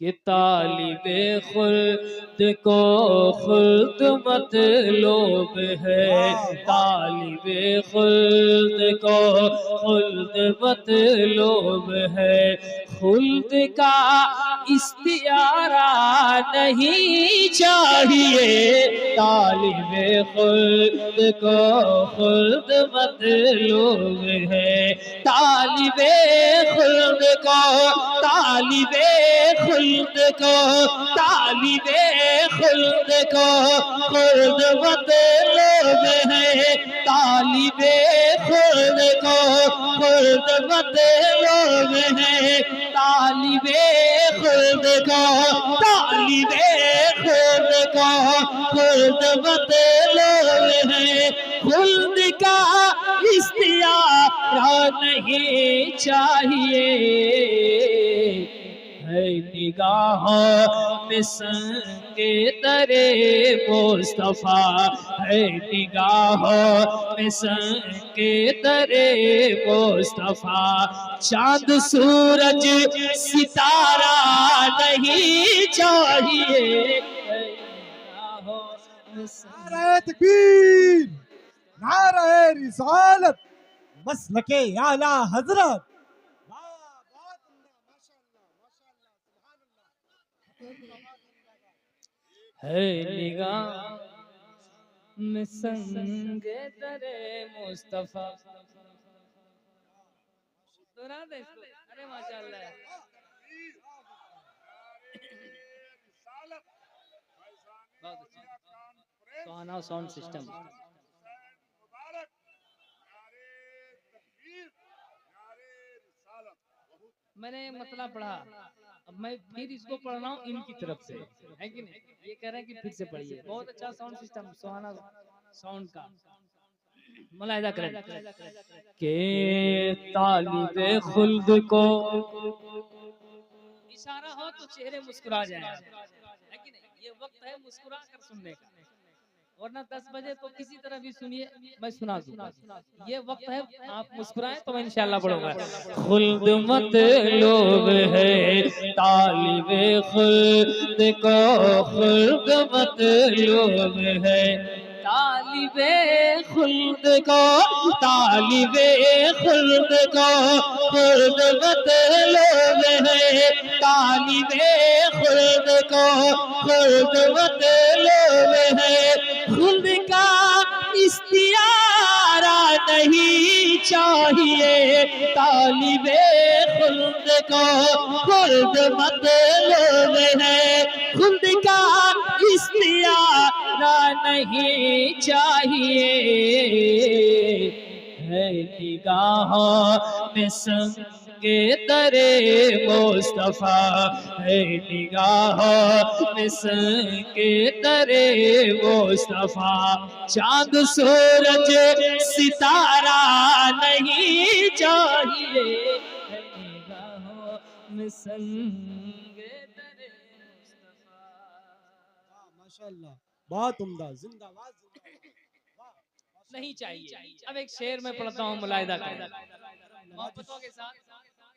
कि तालिबे खुल्द को खुल्द मतलूब है, तालिबे खुल्द को खुल्द मतलूब है। खुल्द का इस्तियारा नहीं चाहिए, तालिबे खुल्द को खुल्द मतलूब है। तालिबे खुल्द को तालिबे खुल्द को तालिबे खुल्द को खुल्द मतलूब है। तालिबे खुल्द को खुल्द मतलूब है। तालिबे खुल्द को तालिबे खुल्द को खुल्द मतलूब है। खुल्द का इस्तियारा नहीं चाहिए, है निगाहों में संगे दरे मुस्तफा, है निगाहों में संगे दरे मुस्तफा। चांद सूरज सितारा नहीं चाहिए, नारे तकबीर, नारे रिसालत, मसलके आला हजरत। है निगाह में संगे दरे मुस्तफा। सुना दे इसको? अरे माशाअल्लाह, बहुत अच्छा सुहाना साउंड सिस्टम। मैंने मतलब पढ़ा, अब मैं फिर इसको पढ़ रहा हूँ इनकी तरफ से, है कि नहीं? ये कह रहे हैं कि फिर से पढ़िए। बहुत अच्छा साउंड सिस्टम, सुहाना साउंड का मुलाहिजा करें के तालिबे खुल्द को इशारा हो तो चेहरे मुस्कुरा जाए, है कि नहीं? ये वक्त है मुस्कुरा कर सुनने का, वरना 10 बजे तो किसी तरह भी सुनिए, मैं सुना दूंगा। ये वक्त है, आप मुस्कुराएं तो मैं इंशाल्लाह पढ़ूंगा। खुल्द मतलूब है, तालिबे खुल्द को खुल्द मतलूब है। तालिबे खुल्द को तालिबे खुल्द को खुल्द मतलूब है। तालिबे खुल्द को खुल्द मतलूब है। खुल्द का इस्तियारा नहीं चाहिए, तालिबे खुल्द को खुल्द मतलूब है। खुल्द का इस्तियारा नहीं चाहिए, है निगाहों में संगे दरे मुस्तफा, है निगाहों में संगे दरे मुस्तफा। चांद सूरज सितारा नहीं चाहिए, है निगाहों में संगे दरे मुस्तफा। माशाअल्लाह, बहुत उम्दा, जिंदाबाद। नहीं चाहिए। अब एक शेर में पढ़ता हूँ, मुलाहिदा करें, मोहब्बतों के साथ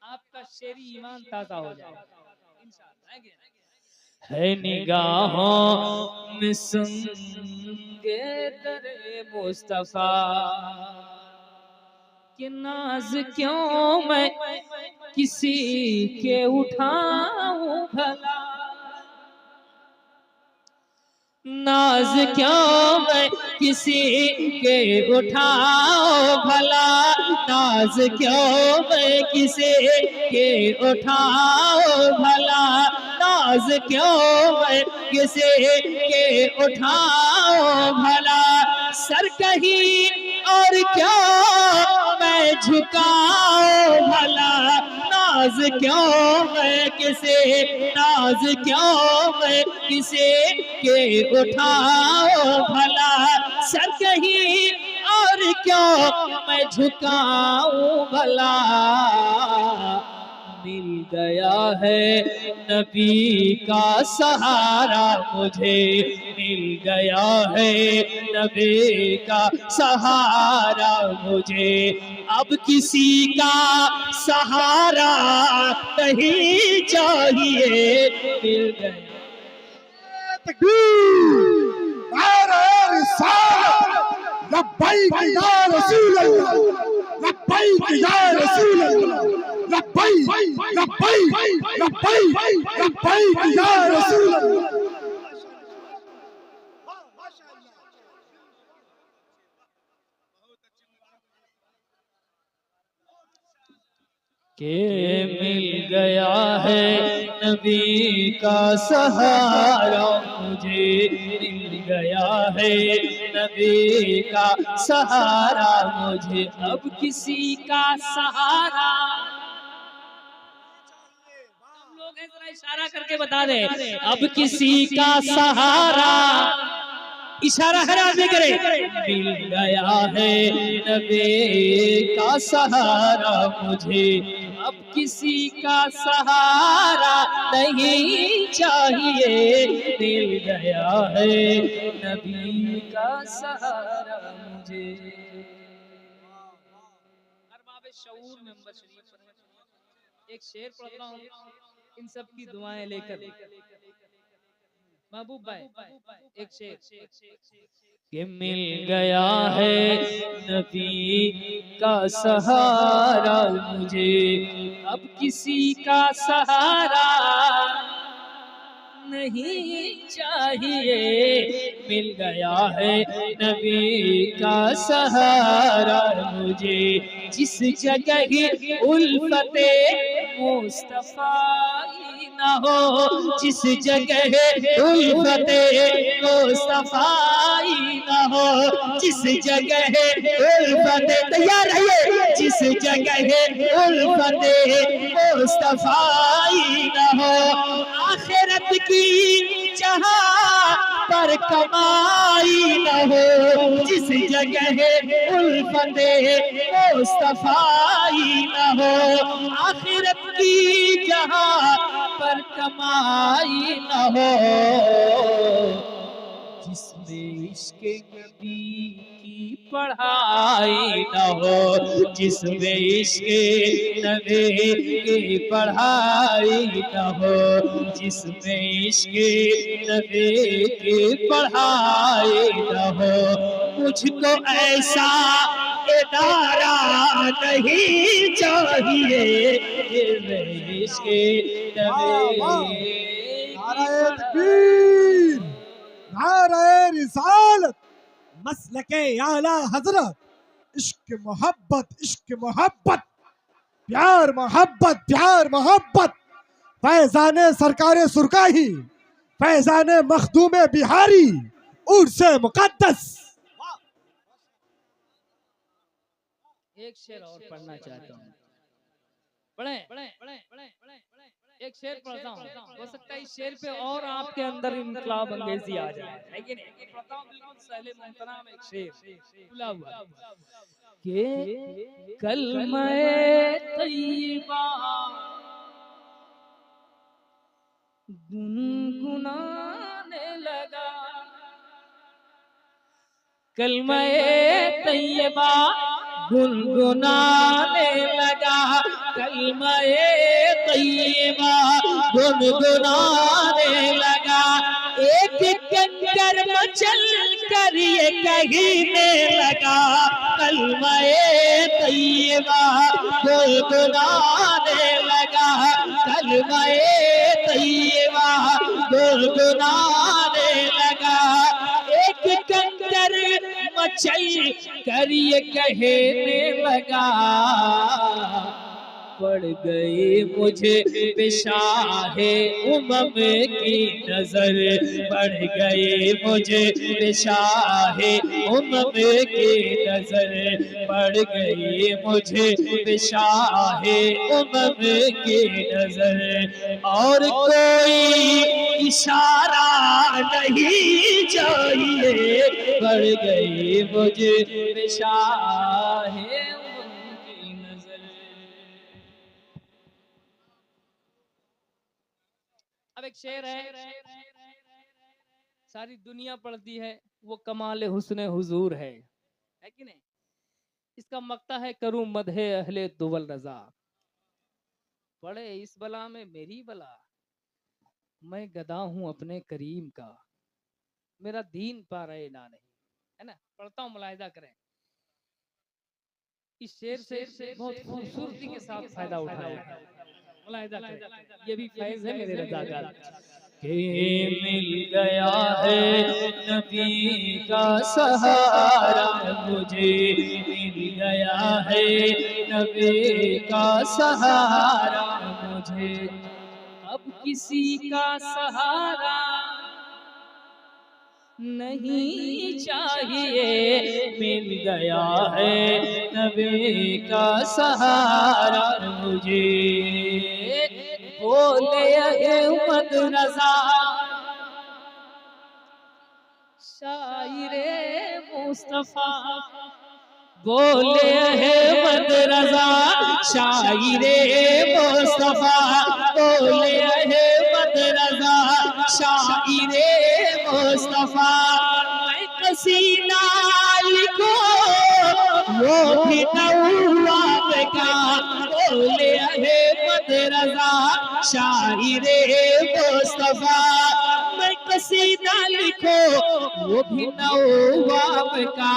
आपका शेरी ईमान ताजा हो जाएगा इंशाअल्लाह। है निगाहों में संगे दरे मुस्तफा, कि नाज क्यों मैं किसी के उठाऊं भला, नाज क्यों मैं किसी के उठाओ भला, नाज क्यों मैं किसी के उठाओ भला, नाज क्यों मैं किसी के उठाओ भला। सर कहीं और क्यों मैं झुकाओ भला, नाज क्यों मैं किसी नाज क्यों मैं किसी के उठाओ भला। सर कहीं और क्यों मैं झुकाऊं भला, मिल गया है नबी का सहारा मुझे, मिल गया है नबी का सहारा मुझे, अब किसी का सहारा नहीं चाहिए, मिल गया। लब्बैक या रसूल अल्लाह, लब्बैक या रसूल अल्लाह, लब्बैक लब्बैक लब्बैक लब्बैक या रसूल अल्लाह। के मिल गया है नबी का सहारा मुझे, मिल गया है नबी का सहारा मुझे, अब किसी का सहारा। हम लोग हैं, जरा इशारा करके बता दे, अब किसी का सहारा, इशारा हरा दे करे, मिल गया है नबी का सहारा मुझे, अब किसी का सहारा नहीं चाहिए, मिल गया है नबी का सहारा मुझे। अरबाब शऊर मेंबर शरीफ पर एक शेर पढ़ता हूँ इन सब की दुआएं लेकर। महबूब भाई एक शेर कि मिल गया है नबी का सहारा मुझे, अब किसी का सहारा नहीं चाहिए, मिल गया है नबी का सहारा मुझे, जिस जगह उल्फते मुस्तफा न हो, जिस जगह उल्फते मुस्तफा न हो, जिस जगह उल्फते, तैयार रहिए, जिस जगह उल्फते मुस्तफा न हो, आखिरत की जहां पर कमाई न हो, जिस जगह उल्फते मुस्तफाई न हो, आखिरत की जहां पर कमाई न हो, जिसमें इश्क़ नबी की पढ़ाई न हो, जिसमें इश्क़ नबी की पढ़ाई न हो, जिसमें इश्क़ नबी की पढ़ाई न हो, मुझको ऐसा इदारा नहीं चाहिए, जिसमें इश्क़ नबी। नारे तकबीर, नारे रिसालत, मसलके आला हजरत, इश्क मोहब्बत, प्यार मोहब्बत, फैजाने सरकारे सुरकाही, फैजाने मखदूमे बिहारी, उर्से मुकद्दस। एक शेर और पढ़ना चाहता हूँ, पढ़े एक शेर पढ़ता हूँ, हो सकता है इस शेर पे और आपके अंदर इनकलाब अंगेजी आ जाए, है कि नहीं? पढ़ता हूँ बिल्कुल सहले मुहतरम एक शेर खुला हुआ कि कलमे तैयबा गुनगुनाने लगा, कलमे तैयबा गुनगुनाने लगा, कलमे तैयबा गुनगुनाने लगा, एक कंकर मचल कर ये कहने लगा, कलमे तैयबा गुनगुनाने लगा, कलमे तैयबा गुनगुनाने लगा, एक कंकर मचल कर ये कहने लगा, पड़ गई मुझे बेशाहे उमम की नजर, पड़ गई मुझे बेशाहे उमम की नजर, पड़ गई मुझे बेशाहे उमम की नजर, और कोई इशारा नहीं चाहिए, पड़ गई मुझे बेशाहे उमम की नजर। शेर है, सारी दुनिया पढ़ती है, वो कमाल हुस्न हुजूर है कि नहीं? इसका मक्ता है करूं मदहे अहले दुवल रजा, पड़े इस बला में मेरी बला, मैं गदा हूं अपने करीम का, मेरा दीन पा रहे ना नहीं, है ना? पढ़ता हूं, मुलाहिदा करें। इस शेर से बहुत खूबसूरती के साथ फायदा उठाया है, मुलाहिदा करें। ये भी फैज़ है मेरे रज़ा का के मिल गया है नबी का सहारा, मुझे मिल गया है नबी का सहारा, मुझे अब किसी का सहारा नहीं चाहिए, मिल गया है नबी का सहारा, मुझे बोले अहमद रजा शायरे मुस्तफा, बोले अहमद रजा शायरे मुस्तफा, बोले अहमद रजा शायरे मुस्तफा, मैं कसीना लिखो वो भी नवाब का, बोले अहमद रजा शायरे मुस्तफा, मैं कसीना लिखो वो भी नवाब का,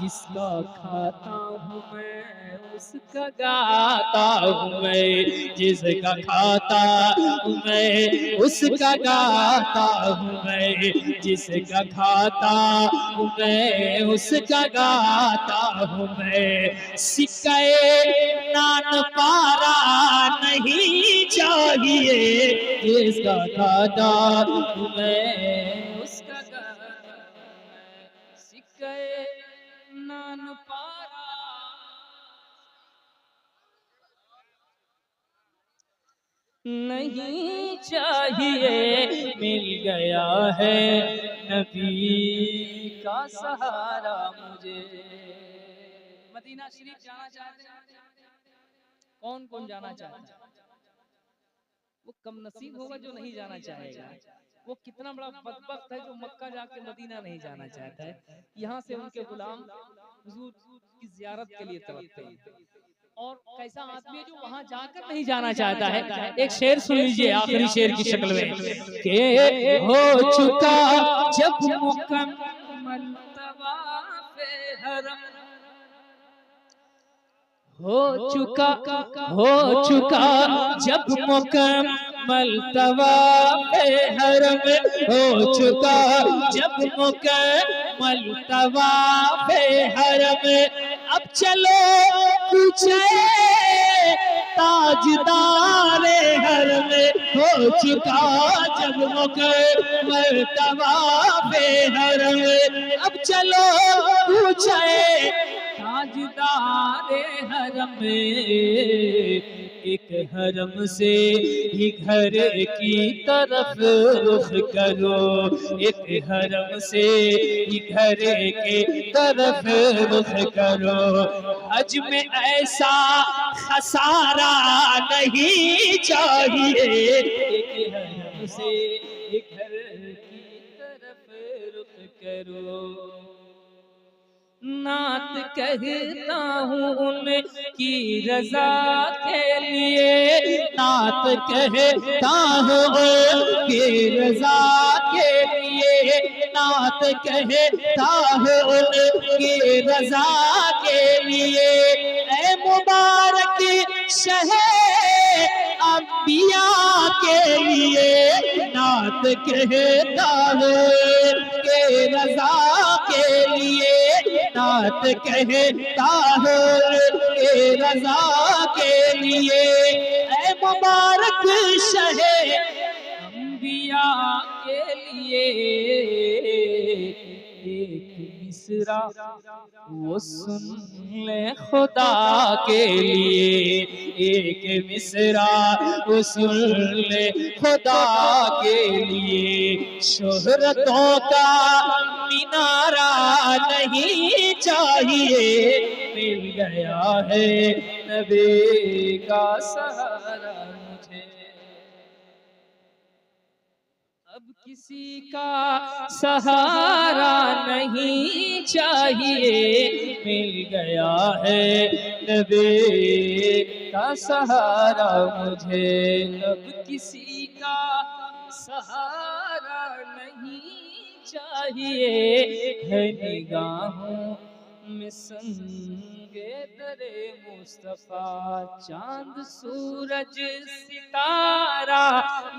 जिसका खाता हूँ मैं उसका गाता हूँ मैं, जिसका खाता हूँ मैं उसका गाता हूँ मैं, जिसका खाता हूँ मैं उसका गाता हूँ मैं, सिक्के नान पारा नहीं चाहिए, जिसका खाता हूँ मैं उसका गाता मैं, सिक्के नान पारा नहीं चाहिए, मिल गया है नबी का सहारा मुझे। मदीना शरीफ जाना चाहते हैं? कौन कौन जाना चाहता है? वो कम नसीब होगा जो नहीं जाना चाहेगा। वो कितना बड़ा बदबख्त है जो मक्का जाके मदीना नहीं जाना चाहता है। यहाँ से उनके गुलाम हुजूर की जियारत के लिए तड़पते हैं। और कैसा आदमी है जो वहां जाकर नहीं जाना चाहता है? एक शेर सुन लीजिए आखिरी शेर की शक्ल में, के हो चुका जब मुकम्मल तवाफ़े हरम, हो चुका जब मुकम्मल तवाफ़े हरम, हो चुका जब मुकम्मल तवाफ़े हरम, अब चलो पूछे ताजदारे हरम, हो चुका जब मुकम्मल तवाफ़े हरम, अब चलो पूछे ताजदारे हरम, एक हरम से ही घर की तरफ रुख करो, एक हरम से ही घर के तरफ रुख करो, हज में ऐसा खसारा नहीं चाहिए, एक हरम से ही घर की तरफ रुख करो, नात कहता हूँ उनकी रजा के लिए, नात कहता हूँ उनकी रजा के लिए, नात कहता हूँ उनकी रजा के लिए, ऐ मुबारक शहर अंबिया के लिए, नात कहता हूँ उनकी रजा के लिए, नात कहता हूँ के रजा के लिए, ऐ मुबारक शहे अंबिया के लिए, एक मिसरा वो सुन ले खुदा के लिए, एक मिसरा वो सुन ले खुदा के लिए, शोहरतों का मीनारा नहीं चाहिए, मिल गया है नबी का सहारा मुझे। अब किसी का सहारा नहीं चाहिए, मिल गया है नबी का सहारा मुझे। अब किसी का सहारा नहीं चाहिए, है निगाहों में संगे दरे मुस्तफा। चांद सूरज सितारा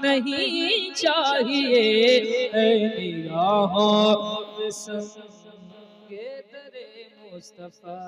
नहीं चाहिए, है निगाहों में संगे दरे मुस्तफा।